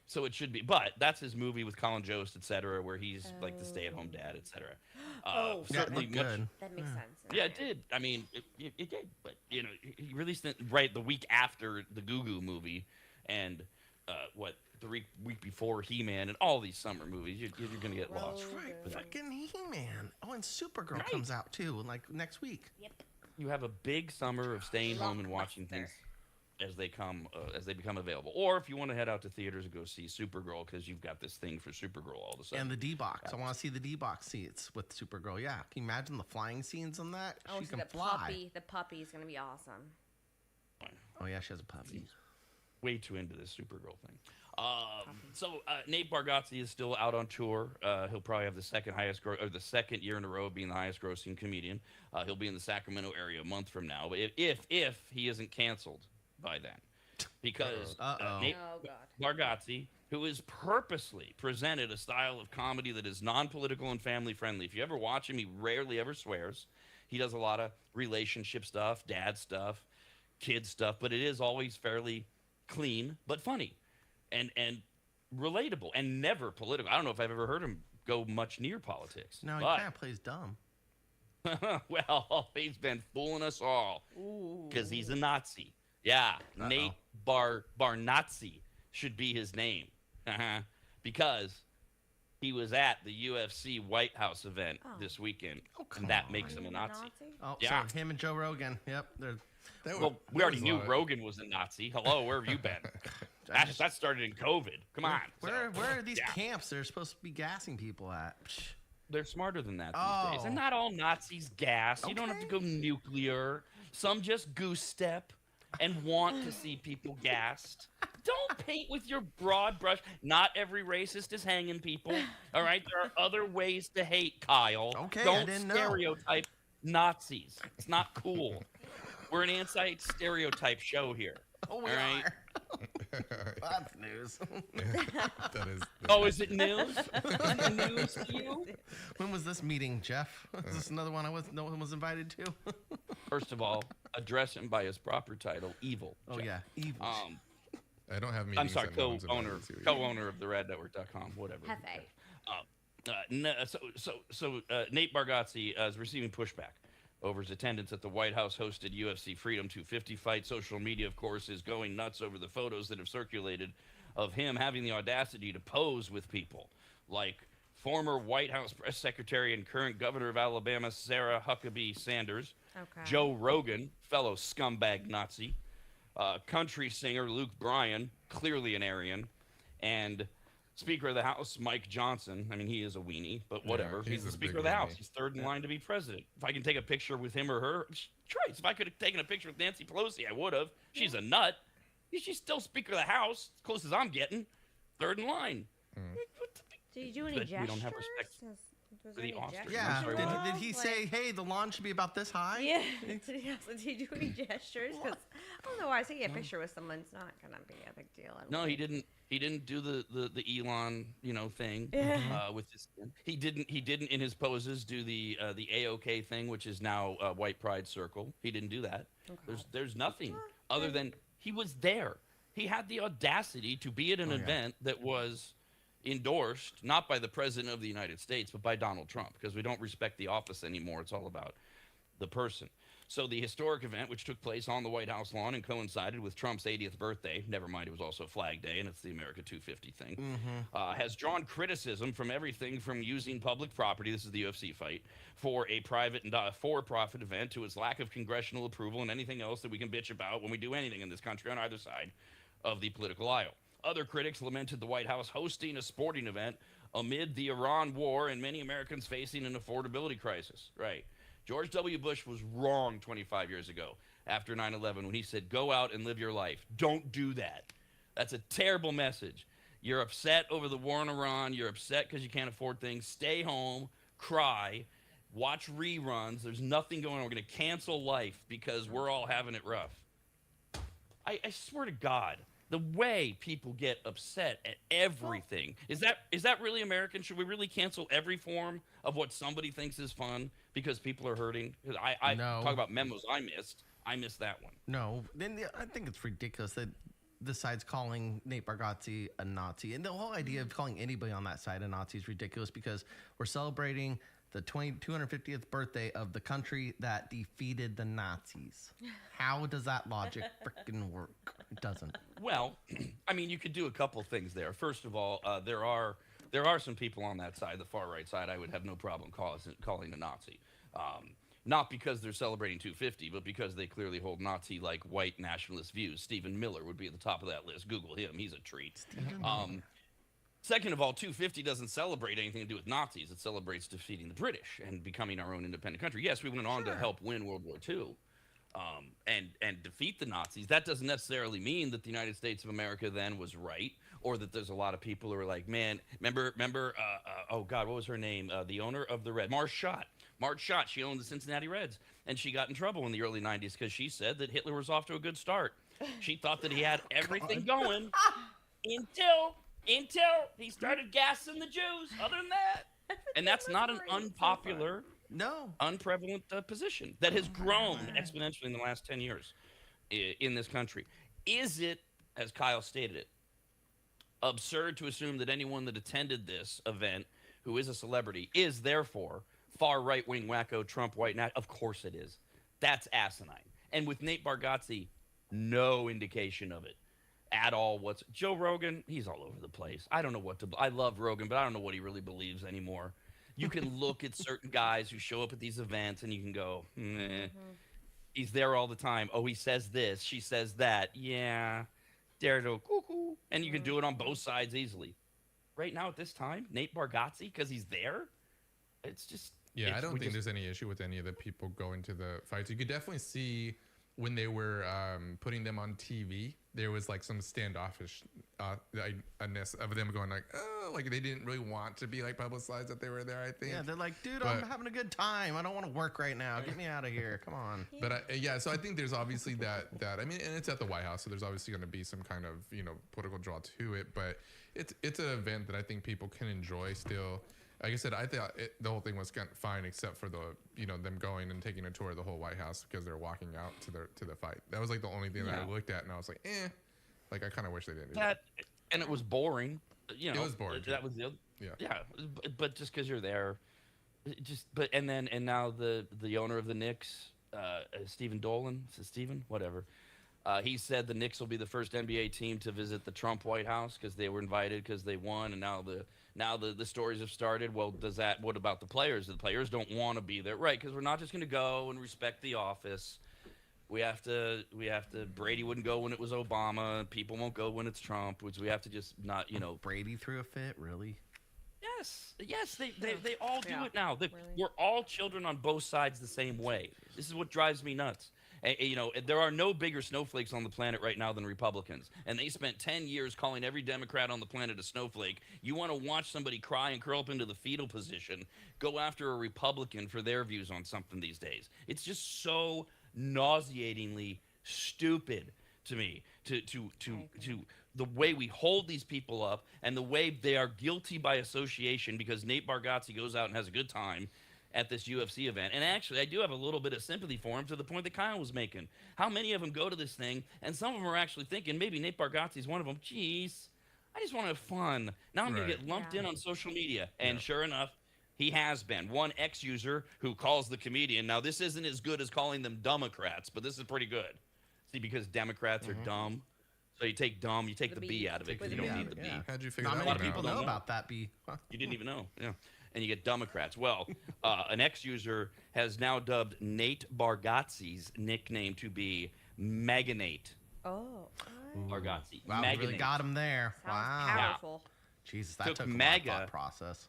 So it should be, but that's his movie with Colin Jost, etc., where he's like the stay-at-home dad, etc. Oh, Certainly looked much. good. That makes sense. Yeah, it did. I mean, it did. But he released it right the week after the Goo Goo movie, and the week before He-Man, and all these summer movies. You're gonna get lost. That's right. with that. Fucking He-Man. Oh, and Supergirl Right. comes out too, like next week. Yep. You have a big summer of staying home and watching things as they become available. Or if you want to head out to theaters and go see Supergirl because you've got this thing for Supergirl all of a sudden. And the D-Box. I want to see the D-Box seats with Supergirl. Yeah. Can you imagine the flying scenes on that? Oh, She so can the fly. puppy is gonna be awesome. Oh, yeah, she has a puppy. Way too into this Supergirl thing. So Nate Bargatze is still out on tour. He'll probably have the second year in a row being the highest grossing comedian. He'll be in the Sacramento area a month from now, but if he isn't canceled by then, because Nate Oh God. Bargatze, who has purposely presented a style of comedy that is non-political and family-friendly. If you ever watch him, he rarely ever swears. He does a lot of relationship stuff, dad stuff, kid stuff, but it is always fairly clean but funny and relatable and never political. I don't know if I've ever heard him go much near politics. No, he but, kind of plays dumb. well, he's been fooling us all because he's a Nazi. Yeah, Nate Bargatze should be his name because he was at the UFC White House event this weekend, come and that on. makes him a Nazi. Oh, Yeah. so him and Joe Rogan. Yep. Well, we already knew Rogan was a Nazi. Hello, where have you been? That started in COVID. Come on. Where are these camps they're supposed to be gassing people at? Psh. They're smarter than that these days. And not all Nazis gas. You don't have to go nuclear. Some just goose step and want to see people gassed. Don't paint with your broad brush. Not every racist is hanging people. All right? There are other ways to hate, Kyle. Okay, I Don't didn't know. stereotype Nazis. It's not cool. We're an anti-stereotype show here. Oh, we all right? are. That's news. That is. Oh, is it news? Is it news to you? When was this meeting, Jeff? Is this another one no one was invited to? First of all, address him by his proper title, Evil. Oh, Jeff. yeah. Evil. I don't have meetings. I'm sorry, that no one's invited to. co-owner of the RADnetwork.com, whatever. Nate Bargatze is receiving pushback over his attendance at the White House-hosted UFC Freedom 250 fight. Social media, of course, is going nuts over the photos that have circulated of him having the audacity to pose with people like former White House press secretary and current governor of Alabama, Sarah Huckabee Sanders, Joe Rogan, fellow scumbag Nazi, country singer Luke Bryan, clearly an Aryan, and Speaker of the House, Mike Johnson. I mean, he is a weenie, but whatever. Yeah, he's the a Speaker big of the House. weenie. He's third in line to be president. If I can take a picture with him or her, Christ, if I could have taken a picture with Nancy Pelosi, I would have. She's a nut. She's still Speaker of the House, as close as I'm getting. Third in line. Did you do any But gestures? we don't have respect Was for there the any ostrich. gestures Yeah. sorry, Did what? he, did he say, hey, the lawn should be about this high? Yeah. Did he do any gestures? 'Cause I don't know why taking a picture with someone's not gonna be a big deal. No, he didn't. He didn't do the Elon, thing with his skin. He didn't in his poses do the AOK thing, which is now White Pride Circle. He didn't do that. There's nothing other than he was there. he had the audacity to be at an event that was endorsed not by the president of the United States, but by Donald Trump, because we don't respect the office anymore. It's all about the person. So the historic event, which took place on the White House lawn and coincided with Trump's 80th birthday, never mind it was also Flag Day, and it's the America 250 thing, has drawn criticism from everything from using public property, this is the UFC fight, for a private and for-profit event, to its lack of congressional approval and anything else that we can bitch about when we do anything in this country on either side of the political aisle. Other critics lamented the White House hosting a sporting event amid the Iran war and many Americans facing an affordability crisis. Right. George W. Bush was wrong 25 years ago after 9/11 when he said, go out and live your life. Don't do that. That's a terrible message. You're upset over the war in Iran. You're upset because you can't afford things. Stay home, cry, watch reruns. There's nothing going on. We're going to cancel life because we're all having it rough. I swear to God, the way people get upset at everything, is that really American? Should we really cancel every form of what somebody thinks is fun because people are hurting? Because I No. talk about memos I missed that one. No, then I think it's ridiculous that the side's calling Nate Bargatze a Nazi. And the whole idea of calling anybody on that side a Nazi is ridiculous because we're celebrating the 250th birthday of the country that defeated the Nazis. How does that logic freaking work? It doesn't. Well, I mean, you could do a couple things there. First of all, there are some people on that side, the far right side, I would have no problem calling a Nazi. Not because they're celebrating 250, but because they clearly hold Nazi-like white nationalist views. Stephen Miller would be at the top of that list. Google him. He's a treat. Second of all, 250 doesn't celebrate anything to do with Nazis. It celebrates defeating the British and becoming our own independent country. Yes, we went on to help win World War II and defeat the Nazis. That doesn't necessarily mean that the United States of America then was right, or that there's a lot of people who are like, man, remember, oh God, what was her name? The owner of the Red, Marge Schott. Marge Schott, she owned the Cincinnati Reds, and she got in trouble in the early 90s because she said that Hitler was off to a good start. She thought that he had everything going until he started gassing the Jews. Other than that, and that's not an unpopular, unprevalent position that has grown exponentially in the last 10 years in this country. Is it, as Kyle stated it, absurd to assume that anyone that attended this event who is a celebrity is therefore far right-wing wacko Trump white nat? Of course it is. That's asinine. And with Nate Bargatze, no indication of it at all. What's Joe Rogan? He's all over the place. I don't know what to. I love Rogan, but I don't know what he really believes anymore. You can look at certain guys who show up at these events, and you can go, he's there all the time. Oh, he says this, she says that. Yeah, dare to cuckoo, and you can do it on both sides easily. Right now, at this time, Nate Bargatze, because he's there, it's just. Yeah, I don't think there's any issue with any of the people going to the fights. You could definitely see when they were putting them on TV, there was like some standoffish of them going like, oh, like they didn't really want to be like publicized that they were there, I think. Yeah, they're like, dude, I'm having a good time. I don't want to work right now. Get me out of here. Come on. But so I think there's obviously that, I mean, and it's at the White House, so there's obviously going to be some kind of, political draw to it, but it's an event that I think people can enjoy still. Like I said, I thought the whole thing was kind of fine, except for them going and taking a tour of the whole White House because they're walking out to the fight. That was like the only thing that I looked at, and I was like, like I kind of wish they didn't do that. And it was boring. It was boring. That was the other. Yeah. But just because you're there, and now the owner of the Knicks, Stephen Dolan, is it Stephen? Whatever. He said the Knicks will be the first NBA team to visit the Trump White House because they were invited because they won, and now the stories have started. Well, what about the players? The players don't want to be there, right? Because we're not just going to go and respect the office. We have to. Brady wouldn't go when it was Obama. People won't go when it's Trump. Which we have to just not. Brady threw a fit, really? Yes. They all do it now. We're all children on both sides the same way. This is what drives me nuts. There are no bigger snowflakes on the planet right now than Republicans. And they spent 10 years calling every Democrat on the planet a snowflake. You want to watch somebody cry and curl up into the fetal position, go after a Republican for their views on something these days. It's just so nauseatingly stupid to me to the way we hold these people up and the way they are guilty by association because Nate Bargatze goes out and has a good time at this UFC event. And actually, I do have a little bit of sympathy for him to the point that Kyle was making. How many of them go to this thing, and some of them are actually thinking, maybe Nate Bargatze's one of them, geez, I just want to have fun. Now I'm going to get lumped in on social media. And sure enough, he has been. One ex-user who calls the comedian. Now, this isn't as good as calling them Democrats, but this is pretty good. See, because Democrats are dumb. So you take dumb, you take the B out of it because you don't need the B. How'd you figure Not that many one people out? know about that B. Huh. You didn't even know. Yeah. And you get Democrats. Well, an ex-user has now dubbed Nate Bargatze's nickname to be Maganate. Oh. Bargatze. Wow, Maganate. really got him there. Sounds Wow. powerful. Jesus, that Took took a lot of MAGA. thought process.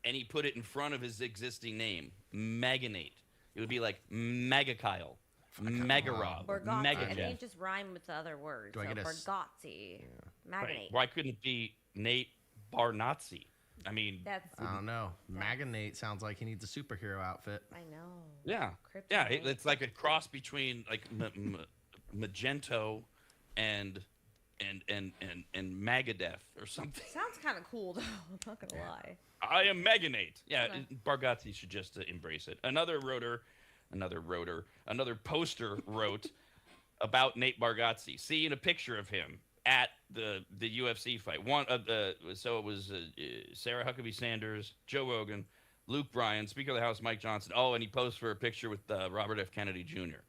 And he put it in front of his existing name, Maganate. It would be like Mega Kyle, Mega Rob, Bargatze. Mega I think Jeff. it just rhymed with the other words. Do I so get a s- Bargatze. Right. Magnate. Why couldn't it be Nate Barnazzi? I mean, That's. I don't know. Maganate sounds like he needs a superhero outfit. I know. yeah, Kryptonite. it's like a cross between like Magento and Megadeth or something. Sounds kind of cool though. I'm not gonna lie. I am Meganate. Yeah, Okay. Bargatze should just embrace it. Another poster wrote about Nate Bargatze, seeing a picture of him at the UFC fight. So it was Sarah Huckabee Sanders, Joe Rogan, Luke Bryan, Speaker of the House Mike Johnson. Oh, and he posed for a picture with Robert F. Kennedy Jr.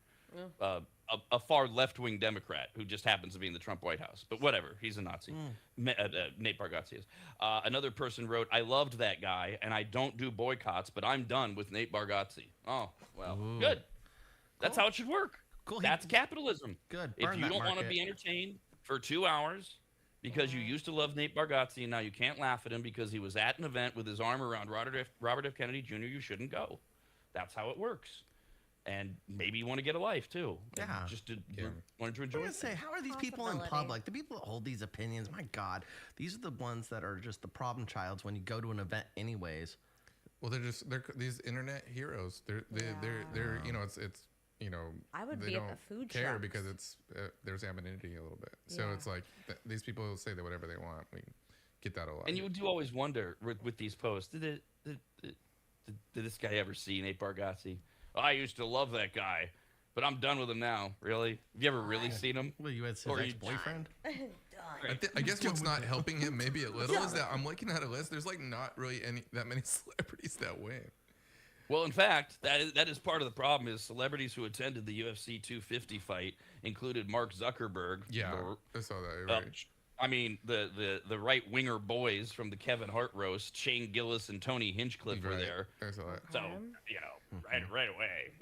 A far left-wing Democrat who just happens to be in the Trump White House. But whatever, he's a Nazi. Nate Bargatze is. Another person wrote, I loved that guy, and I don't do boycotts, but I'm done with Nate Bargatze. Oh, well, good. That's how it should work. Cool. That's capitalism. Good. If Burn you that don't want to market. be entertained for 2 hours because you used to love Nate Bargatze and now you can't laugh at him because he was at an event with his arm around Robert F. Kennedy Jr., you shouldn't go. That's how it works. And maybe you want to get a life too. And Yeah. just wanted to enjoy I it. was gonna say, how are these people in Possibility. public? The people that hold these opinions, my God, these are the ones that are just the problem childs when you go to an event, anyways. Well, they're these internet heroes. They're you know it's you know I would they be at don't the food care trucks. because it's there's anonymity a little bit. So Yeah. it's like these people will say that whatever they want. We get that a lot. And you do always wonder with these posts, did this guy ever see Nate Bargatze? I used to love that guy, but I'm done with him now. Really? Have you ever really seen him? Well, you had his Or you- ex-boyfriend. I guess what's not helping him maybe a little is that I'm looking at a list. There's like not really that many celebrities that win. Well, in fact, that is part of the problem. Is celebrities who attended the UFC 250 fight included Mark Zuckerberg. Yeah, I saw that. You're Uh, right. I mean, the right winger boys from the Kevin Hart roast, Shane Gillis and Tony Hinchcliffe were Right. there. I saw that. So, you know, right away.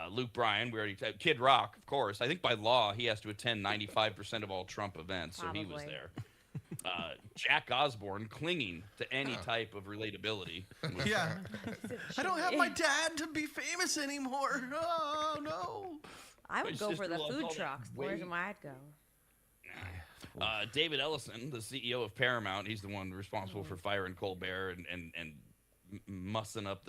Luke Bryan, we already Kid Rock, of course. I think by law he has to attend 95% of all Trump events, so he was Probably. there. Jack Osborne clinging to any type of relatability. Yeah. I don't have my dad to be famous anymore. Oh, no. I My would go for sister the loves food all that trucks. Where's weight. my I'd go? David Ellison, the CEO of Paramount, he's the one responsible for firing Colbert and mussing up